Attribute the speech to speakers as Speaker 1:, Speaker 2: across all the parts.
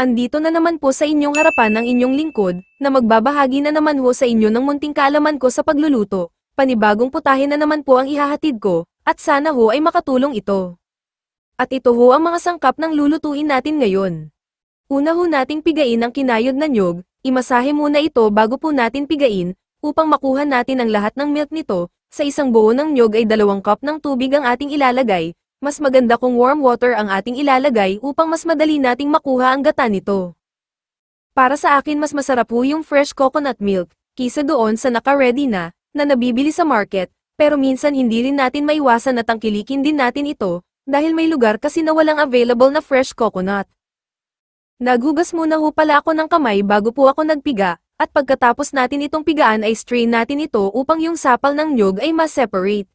Speaker 1: Andito na naman po sa inyong harapan ang inyong lingkod, na magbabahagi na naman ho sa inyo ng munting kaalaman ko sa pagluluto. Panibagong putahe na naman po ang ihahatid ko, at sana ho ay makatulong ito. At ito ho ang mga sangkap ng lulutuin natin ngayon. Una ho nating pigain ang kinayod na niyog, imasahe muna ito bago po natin pigain, upang makuha natin ang lahat ng milk nito. Sa isang buo ng niyog ay 2 cup ng tubig ang ating ilalagay. Mas maganda kung warm water ang ating ilalagay upang mas madali nating makuha ang gata nito. Para sa akin mas masarap po yung fresh coconut milk, kisa doon sa naka-ready na nabibili sa market, pero minsan hindi rin natin maiwasan na tangkilikin din natin ito, dahil may lugar kasi na walang available na fresh coconut. Naghugas muna ho pala ako ng kamay bago po ako nagpiga, at pagkatapos natin itong pigaan ay strain natin ito upang yung sapal ng niyog ay ma-separate.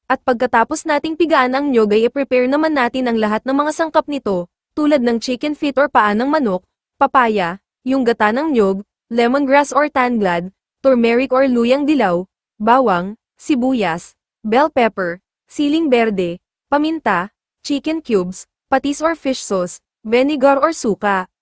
Speaker 1: At pagkatapos nating pigaan ang niyog ay i-prepare naman natin ang lahat ng mga sangkap nito, tulad ng chicken feet or paa ng manok, papaya, yung gata ng niyog, lemongrass or tanglad, turmeric or luyang dilaw, bawang, sibuyas, bell pepper, siling berde, paminta, chicken cubes, patis or fish sauce, vinegar or suka.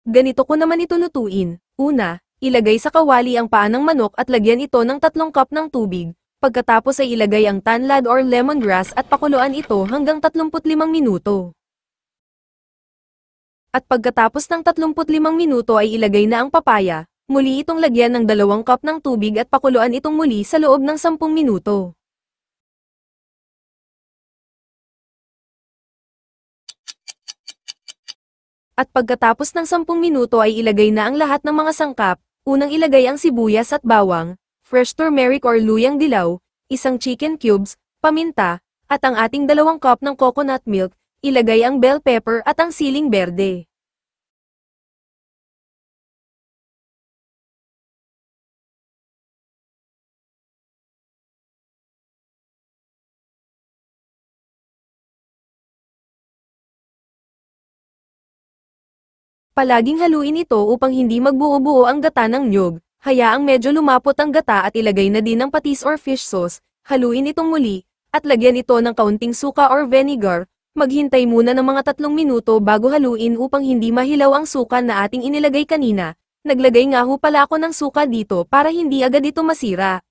Speaker 1: Ganito ko naman ito lutuin. Una, ilagay sa kawali ang paa ng manok at lagyan ito ng 3 cup ng tubig. Pagkatapos ay ilagay ang tanglad or lemongrass at pakuluan ito hanggang 35 minuto. At pagkatapos ng 35 minuto ay ilagay na ang papaya, muli itong lagyan ng 2 cup ng tubig at pakuluan itong muli sa loob ng 10 minuto. At pagkatapos ng 10 minuto ay ilagay na ang lahat ng mga sangkap, unang ilagay ang sibuyas at bawang, fresh turmeric or luyang dilaw, isang chicken cubes, paminta, at ang ating 2 cup ng coconut milk, ilagay ang bell pepper at ang siling berde. Palaging haluin ito upang hindi magbuo-buo ang gata ng niyog, hayaang medyo lumapot ang gata at ilagay na din ang patis or fish sauce, haluin itong muli, at lagyan ito ng kaunting suka or vinegar, maghintay muna ng mga 3 minuto bago haluin upang hindi mahilaw ang suka na ating inilagay kanina. Naglagay nga ho pala ako ng suka dito para hindi agad ito masira.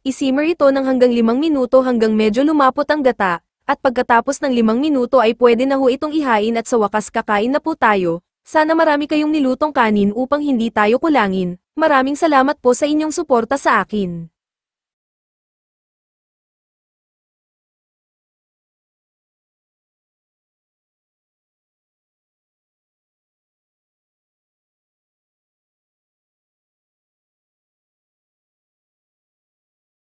Speaker 1: Isimmer ito ng hanggang 5 minuto hanggang medyo lumapot ang gata, at pagkatapos ng 5 minuto ay pwede na ho itong ihain at sa wakas kakain na po tayo. Sana marami kayong nilutong kanin upang hindi tayo kulangin. Maraming salamat po sa inyong suporta sa akin.